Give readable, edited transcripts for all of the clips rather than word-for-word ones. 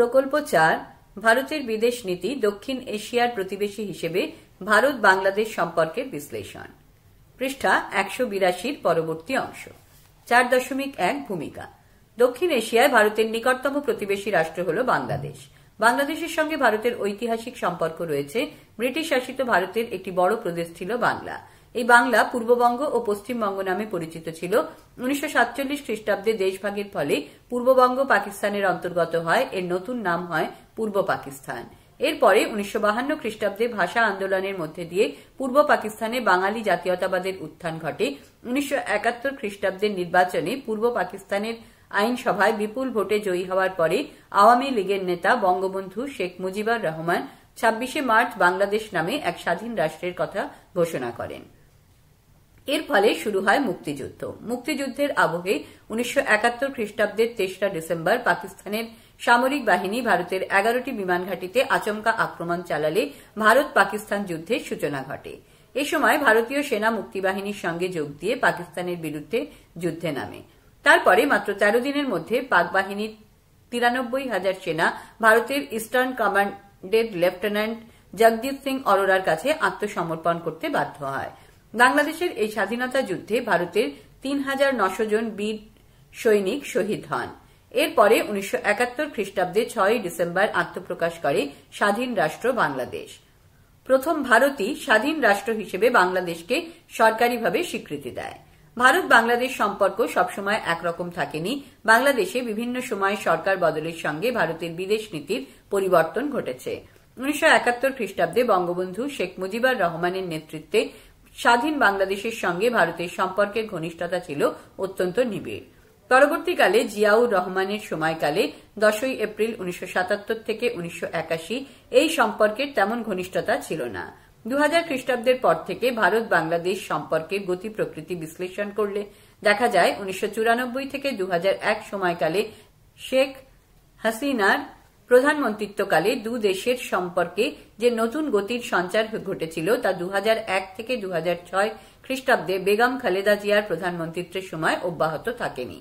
প্রকল্প 4 ভারতের বিদেশ নীতি দক্ষিণ এশিয়ার প্রতিবেশী হিসেবে ভারত বাংলাদেশ সম্পর্কের বিশ্লেষণ। পৃষ্ঠা 182 পরবর্তী অংশ। 4.1 ভূমিকা। দক্ষিণ এশিয়ায় ভারতের নিকটতম প্রতিবেশী রাষ্ট্র হল বাংলাদেশ। বাংলাদেশের সঙ্গে ভারতের ঐতিহাসিক সম্পর্ক রয়েছে। ব্রিটিশ শাসিত ভারতের একটি বড় প্রদেশ ছিল বাংলা। এই বাংলা পূর্ববঙ্গ ও পশ্চিমবঙ্গ নামে পরিচিত ছিল। 1947 খ্রিস্টাব্দে দেশভাগের ফলে পূর্ববঙ্গ পাকিস্তানের অন্তর্গত হয়। এর নতুন নাম হয় পূর্ব পাকিস্তান। এরপরে 1952 খ্রিস্টাব্দে ভাষা আন্দোলনের মধ্যে দিয়ে পূর্ব পাকিস্তানে বাঙালি জাতীয়তাবাদের উত্থান ঘটে। 1971 খ্রিস্টাব্দের নির্বাচনে পূর্ব পাকিস্তানের আইনসভায় বিপুল ভোটে জয়ী হওয়ার পরে আওয়ামী লীগের নেতা বঙ্গবন্ধু শেখ মুজিবুর রহমান 26শে মার্চ বাংলাদেশ নামে এক স্বাধীন রাষ্ট্রের কথা ঘোষণা করেন। এর ফলে শুরু হয় মুক্তিযুদ্ধ। মুক্তিযুদ্ধের আবহে 1971 খ্রিস্টাব্দের 3রা ডিসেম্বর পাকিস্তানের সামরিক বাহিনী ভারতের 11টি বিমান ঘাঁটিতে আচমকা আক্রমণ চালালে ভারত পাকিস্তান যুদ্ধের সূচনা ঘটে। এ সময় ভারতীয় সেনা মুক্তিবাহিনীর সঙ্গে যোগ দিয়ে পাকিস্তানের বিরুদ্ধে যুদ্ধে নামে। তারপরে মাত্র 13 দিনের মধ্যে পাক বাহিনীর 93,000 সেনা ভারতের ইস্টার্ন কমান্ডের লেফটেন্যান্ট জগজিৎ সিং অরোরার কাছে আত্মসমর্পণ করতে বাধ্য হয়। বাংলাদেশের এই স্বাধীনতা যুদ্ধে ভারতের 3,900 জন বীর সৈনিক শহীদ হন। এরপরে 1971 খ্রিস্টাব্দে 6 ডিসেম্বর আত্মপ্রকাশ করে স্বাধীন রাষ্ট্র বাংলাদেশ। প্রথম ভারতই স্বাধীন রাষ্ট্র হিসেবে বাংলাদেশকে সরকারিভাবে স্বীকৃতি দেয়। ভারত বাংলাদেশ সম্পর্ক সবসময় একরকম থাকেনি। বাংলাদেশে বিভিন্ন সময় সরকার বদলের সঙ্গে ভারতের বিদেশ নীতির পরিবর্তন ঘটেছে। 1971 খ্রিস্টাব্দে বঙ্গবন্ধু শেখ মুজিবুর রহমানের নেতৃত্বে স্বাধীন বাংলাদেশের সঙ্গে ভারতের সম্পর্কের ঘনিষ্ঠতা ছিল অত্যন্ত নিবিড়। পরবর্তীকালে জিয়াউর রহমানের সময়কালে 10 এপ্রিল 1977 থেকে 1981 এই সম্পর্কের তেমন ঘনিষ্ঠতা ছিল না। 2000 খ্রিস্টাব্দের পর থেকে ভারত বাংলাদেশ সম্পর্কের গতি প্রকৃতি বিশ্লেষণ করলে দেখা যায় 1994 থেকে 2001 সময়কালে শেখ হাসিনার প্রধানমন্ত্রিত্বকালে দু দেশের সম্পর্কে যে নতুন গতির সঞ্চার ঘটেছিল তা 2001 থেকে 2006 খ্রিস্টাব্দে বেগম খালেদা জিয়ার প্রধানমন্ত্রিত্বের সময় অব্যাহত থাকেনি।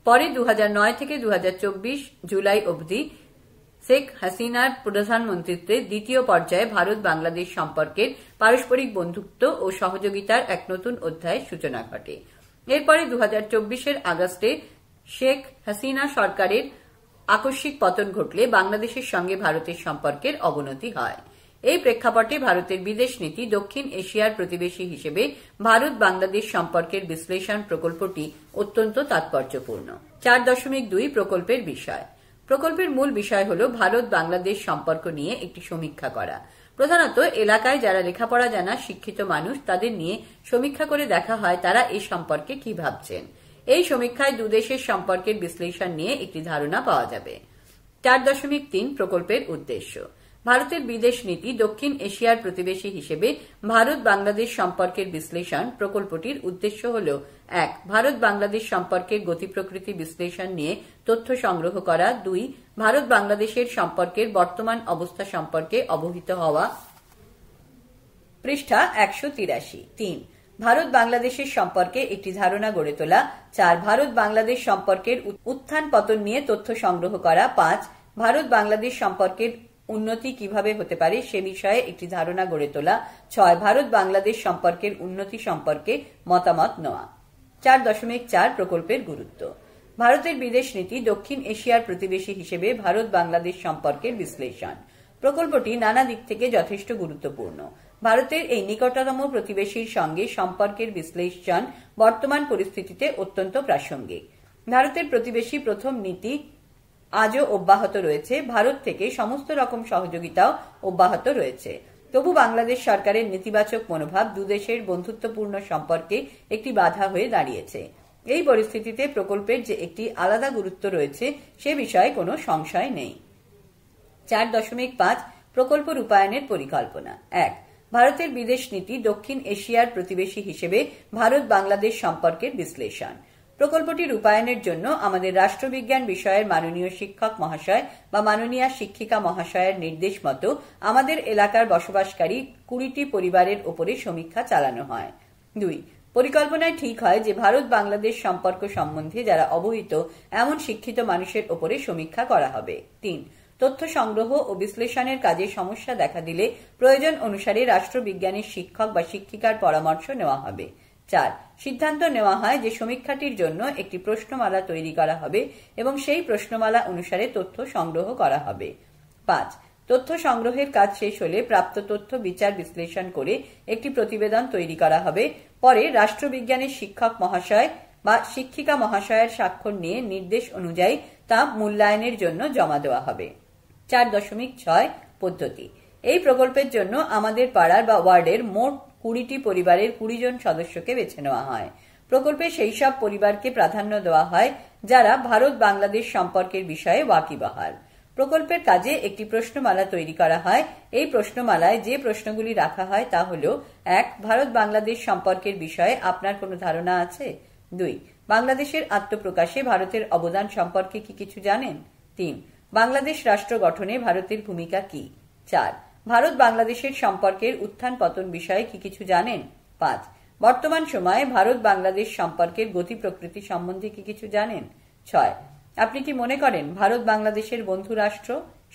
পরে 2009 থেকে 2024 জুলাই অবধি শেখ হাসিনার প্রধানমন্ত্রিত্বে দ্বিতীয় পর্যায়ে ভারত বাংলাদেশ সম্পর্কের পারস্পরিক বন্ধুত্ব ও সহযোগিতার এক নতুন অধ্যায়ের সূচনা ঘটে। এরপরে 2024 আগস্টে শেখ হাসিনা সরকারের আকস্মিক পতন ঘটলে বাংলাদেশের সঙ্গে ভারতের সম্পর্কের অবনতি হয়। এই প্রেক্ষাপটে ভারতের বিদেশ নীতি দক্ষিণ এশিয়ার প্রতিবেশী হিসেবে ভারত বাংলাদেশ সম্পর্কের বিশ্লেষণ প্রকল্পটি অত্যন্ত তাৎপর্যপূর্ণ। 4.2 প্রকল্পের বিষয়। প্রকল্পের মূল বিষয় হল ভারত বাংলাদেশ সম্পর্ক নিয়ে একটি সমীক্ষা করা। প্রধানত এলাকায় যারা লেখাপড়া জানা শিক্ষিত মানুষ তাদের নিয়ে সমীক্ষা করে দেখা হয় তারা এই সম্পর্কে কি ভাবছেন। এই সমীক্ষায় দুদেশের সম্পর্কের বিশ্লেষণ নিয়ে একটি ধারণা পাওয়া যাবে। 4.3 প্রকল্পের উদ্দেশ্য। ভারতের বিদেশ নীতি দক্ষিণ এশিয়ার প্রতিবেশী হিসেবে ভারত বাংলাদেশ সম্পর্কের বিশ্লেষণ প্রকল্পটির উদ্দেশ্য হল 1. ভারত বাংলাদেশ সম্পর্কের গতি প্রকৃতি বিশ্লেষণ নিয়ে তথ্য সংগ্রহ করা। 2. ভারত বাংলাদেশের সম্পর্কের বর্তমান অবস্থা সম্পর্কে অবহিত হওয়া। পৃষ্ঠা 183। 3. ভারত বাংলাদেশের সম্পর্কে একটি ধারণা গড়ে তোলা। 4. ভারত বাংলাদেশ সম্পর্কের উত্থান পতন নিয়ে তথ্য সংগ্রহ করা। 5. ভারত বাংলাদেশ সম্পর্কের উন্নতি কিভাবে হতে পারে সে বিষয়ে একটি ধারণা গড়ে তোলা। 6. ভারত বাংলাদেশ সম্পর্কের উন্নতি সম্পর্কে মতামত নেওয়া। 4.4 প্রকল্পের গুরুত্ব। ভারতের বিদেশ নীতি দক্ষিণ এশিয়ার প্রতিবেশী হিসেবে ভারত বাংলাদেশ সম্পর্কের বিশ্লেষণ প্রকল্পটি নানা দিক থেকে যথেষ্ট গুরুত্বপূর্ণ। ভারতের এই নিকটতম প্রতিবেশীর সঙ্গে সম্পর্কের বিশ্লেষণ বর্তমান পরিস্থিতিতে অত্যন্ত প্রাসঙ্গিক। ভারতের প্রতিবেশী প্রথম নীতি আজও অব্যাহত রয়েছে। ভারত থেকে সমস্ত রকম সহযোগিতাও অব্যাহত রয়েছে। তবু বাংলাদেশ সরকারের নেতিবাচক মনোভাব দুদেশের বন্ধুত্বপূর্ণ সম্পর্কে একটি বাধা হয়ে দাঁড়িয়েছে। এই পরিস্থিতিতে প্রকল্পের যে একটি আলাদা গুরুত্ব রয়েছে সে বিষয়ে কোনো সংশয় নেই। 4.5 প্রকল্প রূপায়ণের পরিকল্পনা। 1. ভারতের বিদেশ নীতি দক্ষিণ এশিয়ার প্রতিবেশী হিসেবে ভারত বাংলাদেশ সম্পর্কের বিশ্লেষণ প্রকল্পটি রূপায়ণের জন্য আমাদের রাষ্ট্রবিজ্ঞান বিষয়ের মাননীয় শিক্ষক মহাশয় বা মাননীয়া শিক্ষিকা মহাশয়ের নির্দেশ মতো আমাদের এলাকার বসবাসকারী 20টি পরিবারের উপরে সমীক্ষা চালানো হয়। 2. পরিকল্পনায় ঠিক হয় যে ভারত বাংলাদেশ সম্পর্ক সম্বন্ধে যারা অবহিত এমন শিক্ষিত মানুষের ওপরে সমীক্ষা করা হবে। 3. তথ্য সংগ্রহ ও বিশ্লেষণের কাজে সমস্যা দেখা দিলে প্রয়োজন অনুসারে রাষ্ট্রবিজ্ঞানের শিক্ষক বা শিক্ষিকার পরামর্শ নেওয়া হবে। 4. সিদ্ধান্ত নেওয়া হয় যে সমীক্ষাটির জন্য একটি প্রশ্নমালা তৈরি করা হবে এবং সেই প্রশ্নমালা অনুসারে তথ্য সংগ্রহ করা হবে। 5. তথ্য সংগ্রহের কাজ শেষ হলে প্রাপ্ত তথ্য বিচার বিশ্লেষণ করে একটি প্রতিবেদন তৈরি করা হবে। পরে রাষ্ট্রবিজ্ঞানের শিক্ষক মহাশয় বা শিক্ষিকা মহাশয়ের স্বাক্ষর নিয়ে নির্দেশ অনুযায়ী তা মূল্যায়নের জন্য জমা দেওয়া হবে। 4.6 পদ্ধতি। এই প্রকল্পের জন্য আমাদের পাড়ার বা ওয়ার্ডের মোট 20টি পরিবারের 20 জন সদস্যকে বেছে নেওয়া হয়। প্রকল্পে সেই সব পরিবারকে প্রাধান্য দেওয়া হয় যারা ভারত বাংলাদেশ সম্পর্কের বিষয়ে ওয়াকিবহাল। প্রকল্পের কাজে একটি প্রশ্নমালা তৈরি করা হয়। এই প্রশ্নমালায় যে প্রশ্নগুলি রাখা হয় তা হল: 1. ভারত বাংলাদেশ সম্পর্কের বিষয়ে আপনার কোনো ধারণা আছে? 2. বাংলাদেশের আত্মপ্রকাশে ভারতের অবদান সম্পর্কে কি কিছু জানেন? 3. বাংলাদেশ রাষ্ট্র গঠনে ভারতের ভূমিকা কি? 4. ভারত বাংলাদেশের সম্পর্কের উত্থান পতন বিষয়ে কি কিছু জানেন? 5. বর্তমান সময়ে ভারত বাংলাদেশ সম্পর্কের গতি প্রকৃতি সম্বন্ধে কি কিছু জানেন? 6. আপনি কি মনে করেন ভারত বাংলাদেশের বন্ধু রাষ্ট্র?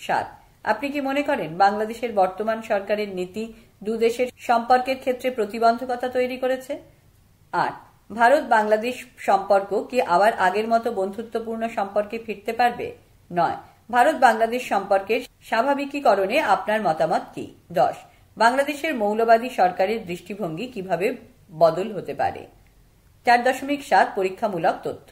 7. আপনি কি মনে করেন বাংলাদেশের বর্তমান সরকারের নীতি দুদেশের সম্পর্কের ক্ষেত্রে প্রতিবন্ধকতা তৈরি করেছে? 8. ভারত বাংলাদেশ সম্পর্ক কি আবার আগের মতো বন্ধুত্বপূর্ণ সম্পর্কে ফিরতে পারবে? 9. ভারত বাংলাদেশ সম্পর্কের স্বাভাবিকীকরণে আপনার মতামত কি? 10. বাংলাদেশের মৌলবাদী সরকারের দৃষ্টিভঙ্গি কিভাবে বদল হতে পারে? 4.7 পরীক্ষামূলক তথ্য।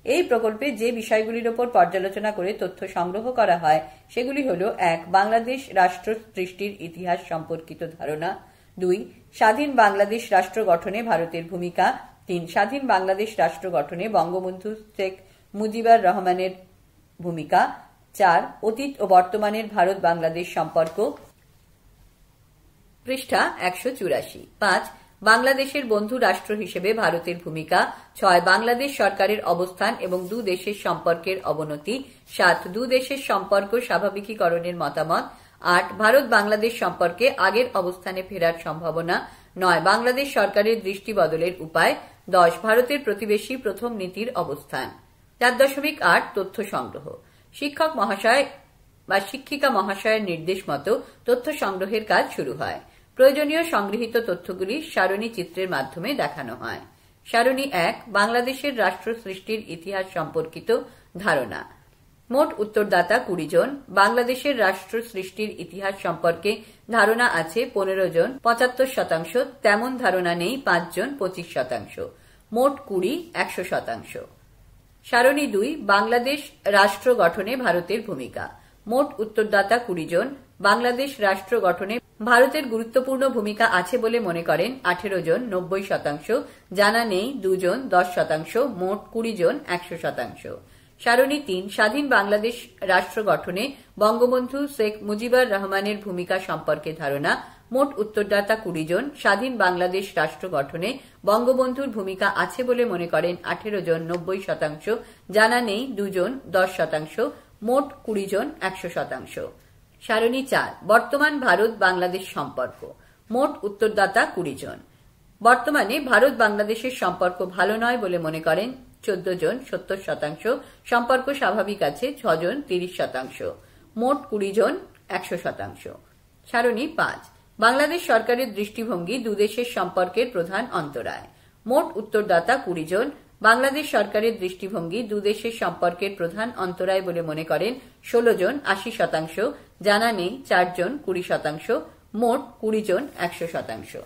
এই প্রকল্পে যে বিষয়গুলির উপর পর্যালোচনা করে তথ্য সংগ্রহ করা হয় সেগুলি হল: 1. বাংলাদেশ রাষ্ট্র সৃষ্টির ইতিহাস সম্পর্কিত ধারণা। 2. স্বাধীন বাংলাদেশ রাষ্ট্র গঠনে ভারতের ভূমিকা। 3. স্বাধীন বাংলাদেশ রাষ্ট্র গঠনে বঙ্গবন্ধু শেখ মুজিবুর রহমানের ভূমিকা। 4. অতীত ও বর্তমানের ভারত বাংলাদেশ সম্পর্ক। পৃষ্ঠা 184। 5. বাংলাদেশের বন্ধু রাষ্ট্র হিসেবে ভারতের ভূমিকা। 6. বাংলাদেশ সরকারের অবস্থান এবং দু দেশের সম্পর্কের অবনতি। 7. দু দেশের সম্পর্ক স্বাভাবিকীকরণের মতামত। 8. ভারত বাংলাদেশ সম্পর্কে আগের অবস্থানে ফেরার সম্ভাবনা। 9. বাংলাদেশ সরকারের দৃষ্টি বদলের উপায়। 10. ভারতের প্রতিবেশী প্রথম নীতির অবস্থান। 4.8 তথ্য সংগ্রহ। শিক্ষক মহাশয় বা শিক্ষিকা মহাশয়ের নির্দেশ মতো তথ্য সংগ্রহের কাজ শুরু হয়। প্রয়োজনীয় সংগৃহীত তথ্যগুলি সারণী চিত্রের মাধ্যমে দেখানো হয়। সারণী 1. বাংলাদেশের রাষ্ট্র সৃষ্টির ইতিহাস সম্পর্কিত ধারণা। মোট উত্তরদাতা 20 জন। বাংলাদেশের রাষ্ট্র সৃষ্টির ইতিহাস সম্পর্কে ধারণা আছে 15 জন, 75%। তেমন ধারণা নেই 5 জন, 25%। মোট 20, 100%। সারণী 2. বাংলাদেশ রাষ্ট্র গঠনে ভারতের ভূমিকা। মোট উত্তরদাতা 20 জন। বাংলাদেশ রাষ্ট্র গঠনে ভারতের গুরুত্বপূর্ণ ভূমিকা আছে বলে মনে করেন 18 জন, 90%। জানা নেই 2 জন, 10%। মোট 20 জন, 100%। সারণী 3. স্বাধীন বাংলাদেশ রাষ্ট্র গঠনে বঙ্গবন্ধু শেখ মুজিবুর রহমানের ভূমিকা সম্পর্কে ধারণা। মোট উত্তরদাতা 20 জন। স্বাধীন বাংলাদেশ রাষ্ট্র গঠনে বঙ্গবন্ধুর ভূমিকা আছে বলে মনে করেন 18 জন, 90%। জানা নেই 2 জন, 10%। মোট 20 জন, 100%। সারণী 4. বর্তমান ভারত বাংলাদেশ সম্পর্ক। মোট উত্তরদাতা 20 জন। বর্তমানে ভারত বাংলাদেশের সম্পর্ক ভালো নয় বলে মনে করেন 14 জন, 70%। সম্পর্ক স্বাভাবিক আছে 6 জন, 30%। মোট 20 জন, 100%। সারণী 5. বাংলাদেশ সরকারের দৃষ্টিভঙ্গি দুদেশের সম্পর্কের প্রধান অন্তরায়। মোট উত্তরদাতা 20 জন। বাংলাদেশ সরকারের দৃষ্টিভঙ্গি দুদেশের সম্পর্কের প্রধান অন্তরায় বলে মনে করেন 16 জন, 80%। জানা নেই 4 জন, 20%। মোট 20 জন, 100%।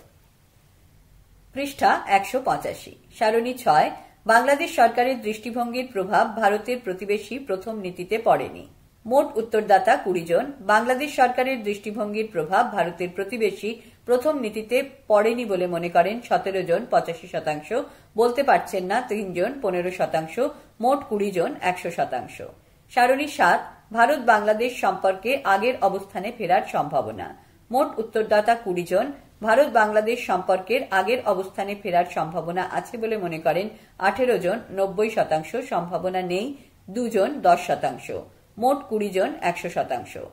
পৃষ্ঠা 185। সারণী 6. বাংলাদেশ সরকারের দৃষ্টিভঙ্গির প্রভাব ভারতের প্রতিবেশী প্রথম নীতিতে পড়েনি। মোট উত্তরদাতা 20 জন। বাংলাদেশ সরকারের দৃষ্টিভঙ্গির প্রভাব ভারতের প্রতিবেশী প্রথম নীতিতে পড়েনি বলে মনে করেন 17 জন, 85%। বলতে পারছেন না 3 জন, 15%। মোট 20 জন, 100%। সারণী 7. ভারত বাংলাদেশ সম্পর্কে আগের অবস্থানে ফেরার সম্ভাবনা। মোট উত্তরদাতা 20 জন। ভারত বাংলাদেশ সম্পর্কের আগের অবস্থানে ফেরার সম্ভাবনা আছে বলে মনে করেন 18 জন, 90%। সম্ভাবনা নেই 2 জন, 10%। মোট 20 জন, 100%।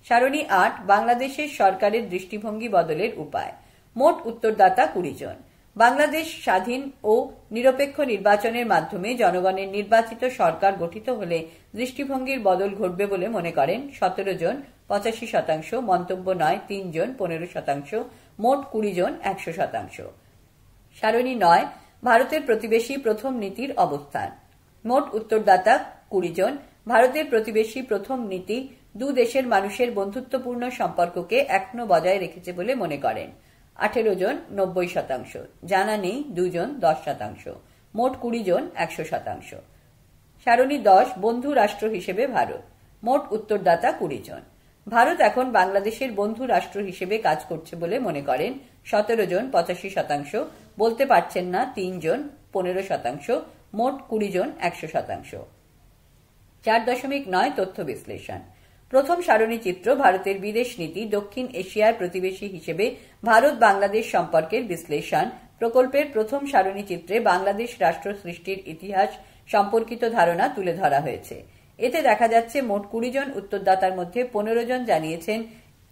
সারণী 8. বাংলাদেশের সরকারের দৃষ্টিভঙ্গি বদলের উপায়। মোট উত্তরদাতা 20 জন। বাংলাদেশ স্বাধীন ও নিরপেক্ষ নির্বাচনের মাধ্যমে জনগণের নির্বাচিত সরকার গঠিত হলে দৃষ্টিভঙ্গির বদল ঘটবে বলে মনে করেন 17 জন 85%, মন্তব্য নয় 3 জন 15%, মোট 20 জন 100%। সারণী 9, ভারতের প্রতিবেশী প্রথম নীতির অবস্থান। মোট উত্তরদাতা 20 জন। ভারতের প্রতিবেশী প্রথম নীতি দু দেশের মানুষের বন্ধুত্বপূর্ণ সম্পর্ককে এখনো বজায় রেখেছে বলে মনে করেন 18 জন 90%, জানা নেই 2 জন 10%, মোট 20 জন 100%। সারণী 10, বন্ধু রাষ্ট্র হিসেবে ভারত। মোট উত্তরদাতা 20 জন। ভারত এখন বাংলাদেশের বন্ধু রাষ্ট্র হিসেবে কাজ করছে বলে মনে করেন 17 জন 85%, বলতে পারছেন না 3 জন 15%, মোট 20 জন 100%। 4.9 তথ্য বিশ্লেষণ। প্রথম সারণী চিত্র ভারতের বিদেশ নীতি দক্ষিণ এশিয়ার প্রতিবেশী হিসেবে ভারত বাংলাদেশ সম্পর্কের বিশ্লেষণ প্রকল্পের প্রথম সারণী চিত্রে বাংলাদেশ রাষ্ট্র সৃষ্টির ইতিহাস সম্পর্কিত ধারণা তুলে ধরা হয়েছে। এতে দেখা যাচ্ছে মোট 20 জন উত্তরদাতার মধ্যে 15 জন জানিয়েছেন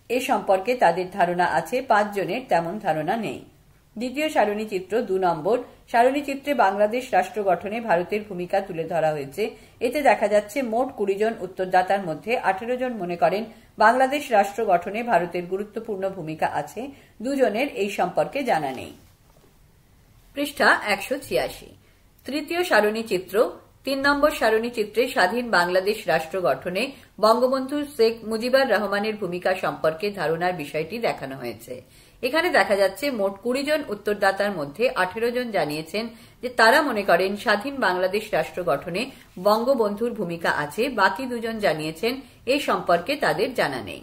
এ সম্পর্কে তাদের ধারণা আছে, 5 জনের তেমন ধারণা নেই। দ্বিতীয় সারণী চিত্র 2 নম্বর সারণী চিত্রে বাংলাদেশ রাষ্ট্র গঠনে ভারতের ভূমিকা তুলে ধরা হয়েছে। এতে দেখা যাচ্ছে মোট 20 জন উত্তরদাতার মধ্যে 18 জন মনে করেন বাংলাদেশ রাষ্ট্র গঠনে ভারতের গুরুত্বপূর্ণ ভূমিকা আছে, 2 জনের এই সম্পর্কে জানা নেই। পৃষ্ঠা 186। তৃতীয় সারণী চিত্র 3 নম্বর সারণী চিত্রে স্বাধীন বাংলাদেশ রাষ্ট্র গঠনে বঙ্গবন্ধু শেখ মুজিবুর রহমানের ভূমিকা সম্পর্কে ধারণার বিষয়টি দেখানো হয়েছে। এখানে দেখা যাচ্ছে মোট 20 জন উত্তরদাতার মধ্যে 18 জন জানিয়েছেন যে তারা মনে করেন স্বাধীন বাংলাদেশ রাষ্ট্র গঠনে বঙ্গবন্ধুর ভূমিকা আছে, বাকি 2 জন জানিয়েছেন এ সম্পর্কে তাদের জানা নেই।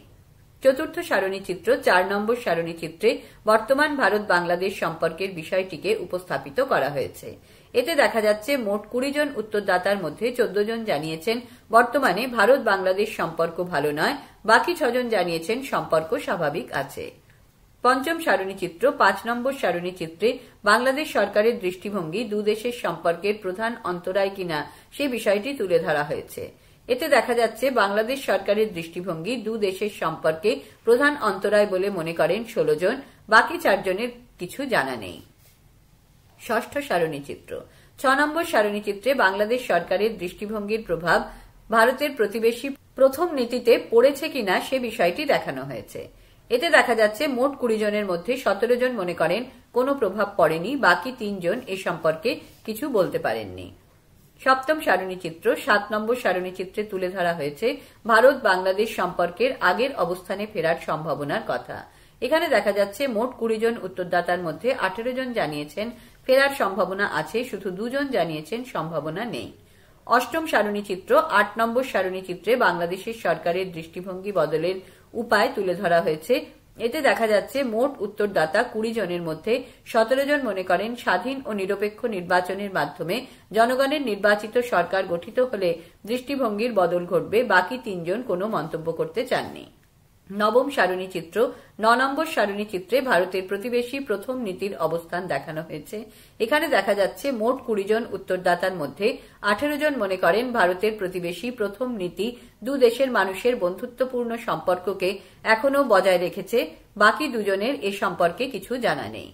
চতুর্থ সারণী চিত্র 4 নম্বর সারণী চিত্রে বর্তমান ভারত বাংলাদেশ সম্পর্কের বিষয়টিকে উপস্থাপিত করা হয়েছে। এতে দেখা যাচ্ছে মোট 20 জন উত্তরদাতার মধ্যে 14 জন জানিয়েছেন বর্তমানে ভারত বাংলাদেশ সম্পর্ক ভালো নয়, বাকি 6 জন জানিয়েছেন সম্পর্ক স্বাভাবিক আছে। পঞ্চম সারণী চিত্র 5 নম্বর সারণী চিত্রে বাংলাদেশ সরকারের দৃষ্টিভঙ্গি দু দেশের সম্পর্কের প্রধান অন্তরায় কিনা সে বিষয়টি তুলে ধরা হয়েছে। এতে দেখা যাচ্ছে বাংলাদেশ সরকারের দৃষ্টিভঙ্গি দু দেশের সম্পর্কে প্রধান অন্তরায় বলে মনে করেন 16 জন, বাকি 4 জনের কিছু জানা নেই। ষষ্ঠ সারণী চিত্র 6 নম্বর সারণী চিত্রে বাংলাদেশ সরকারের দৃষ্টিভঙ্গির প্রভাব ভারতের প্রতিবেশী প্রথম নীতিতে পড়েছে কিনা সে বিষয়টি দেখানো হয়েছে। এতে দেখা যাচ্ছে মোট 20 জনের মধ্যে 17 জন মনে করেন কোনো প্রভাব পড়েনি, বাকি 3 জন এ সম্পর্কে কিছু বলতে পারেননি। সপ্তম সারণী চিত্র 7 নম্বর সারণী চিত্রে তুলে ধরা হয়েছে ভারত বাংলাদেশ সম্পর্কের আগের অবস্থানে ফেরার সম্ভাবনার কথা। এখানে দেখা যাচ্ছে মোট 20 জন উত্তরদাতার মধ্যে 18 জন জানিয়েছেন ফেরার সম্ভাবনা আছে, শুধু 2 জন জানিয়েছেন সম্ভাবনা নেই। অষ্টম সারণী চিত্র 8 নম্বর সারণী চিত্রে বাংলাদেশের সরকারের দৃষ্টিভঙ্গি বদলের উপায় তুলে ধরা হয়েছে। এতে দেখা যাচ্ছে মোট উত্তরদাতা 20 জনের মধ্যে 17 জন মনে করেন স্বাধীন ও নিরপেক্ষ নির্বাচনের মাধ্যমে জনগণের নির্বাচিত সরকার গঠিত হলে দৃষ্টিভঙ্গির বদল ঘটবে, বাকি 3 জন কোনো মন্তব্য করতে চাননি। নবম সারণী চিত্র 9 নম্বর সারণী চিত্রে ভারতের প্রতিবেশী প্রথম নীতির অবস্থান দেখানো হয়েছে। এখানে দেখা যাচ্ছে মোট 20 জন উত্তরদাতার মধ্যে 18 জন মনে করেন ভারতের প্রতিবেশী প্রথম নীতি দু দেশের মানুষের বন্ধুত্বপূর্ণ সম্পর্ককে এখনো বজায় রেখেছে, বাকি 2 জনের এ সম্পর্কে কিছু জানা নেই।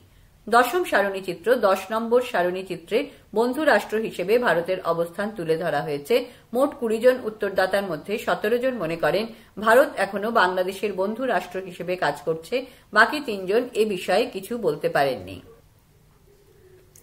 দশম সারণী চিত্র 10 নম্বর সারণী চিত্রে বন্ধু রাষ্ট্র হিসেবে ভারতের অবস্থান তুলে ধরা হয়েছে। মোট 20 জন উত্তরদাতার মধ্যে 17 জন মনে করেন ভারত এখনো বাংলাদেশের বন্ধু রাষ্ট্র হিসেবে কাজ করছে, বাকি 3 জন এ বিষয়ে কিছু বলতে পারেননি।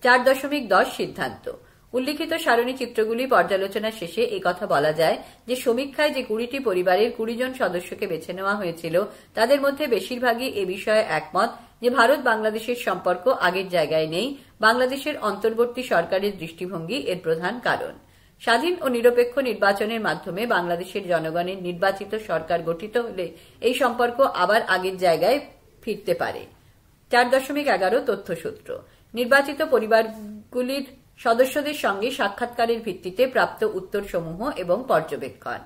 4.10 সিদ্ধান্ত। উল্লিখিত সারণী চিত্রগুলি পর্যালোচনা শেষে একথা বলা যায় যে সমীক্ষায় যে 20টি পরিবারের 20 জন সদস্যকে বেছে নেওয়া হয়েছিল তাদের মধ্যে বেশিরভাগই এ বিষয়ে একমত যে ভারত বাংলাদেশের সম্পর্ক আগের জায়গায় নেই। বাংলাদেশের অন্তর্বর্তী সরকারের দৃষ্টিভঙ্গি এর প্রধান কারণ। স্বাধীন ও নিরপেক্ষ নির্বাচনের মাধ্যমে বাংলাদেশের জনগণের নির্বাচিত সরকার গঠিত হলে এই সম্পর্ক আবার আগের জায়গায় ফিরতে পারে। 4.11 তথ্যসূত্র। নির্বাচিত পরিবারগুলির সদস্যদের সঙ্গে সাক্ষাৎকারের ভিত্তিতে প্রাপ্ত উত্তরসমূহ এবং পর্যবেক্ষণ।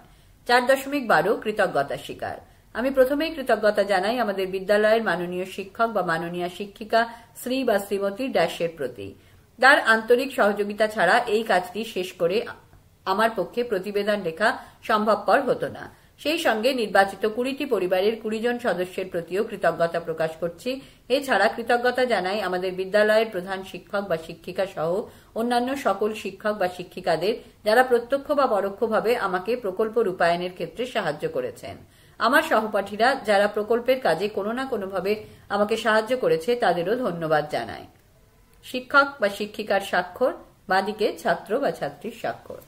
4.12 কৃতজ্ঞতা স্বীকার। আমি প্রথমেই কৃতজ্ঞতা জানাই আমাদের বিদ্যালয়ের মাননীয় শিক্ষক বা মাননীয় শিক্ষিকা শ্রী বা শ্রীমতী ড্যাশের প্রতি। তার আন্তরিক সহযোগিতা ছাড়া এই কাজটি শেষ করে আমার পক্ষে প্রতিবেদন লেখা সম্ভবপর হতো না। সেই সঙ্গে নির্বাচিত 20টি পরিবারের 20 জন সদস্যের প্রতিও কৃতজ্ঞতা প্রকাশ করছি। এছাড়া কৃতজ্ঞতা জানাই আমাদের বিদ্যালয়ের প্রধান শিক্ষক বা শিক্ষিকা সহ অন্যান্য সকল শিক্ষক বা শিক্ষিকাদের, যারা প্রত্যক্ষ বা পরোক্ষভাবে আমাকে প্রকল্প রূপায়ণের ক্ষেত্রে সাহায্য করেছেন। আমার সহপাঠীরা যারা প্রকল্পের কাজে কোনো না কোনোভাবে আমাকে সাহায্য করেছে, তাদেরও ধন্যবাদ জানাই। শিক্ষক বা শিক্ষিকার স্বাক্ষর, বাঁদিকে ছাত্র বা ছাত্রীর স্বাক্ষর।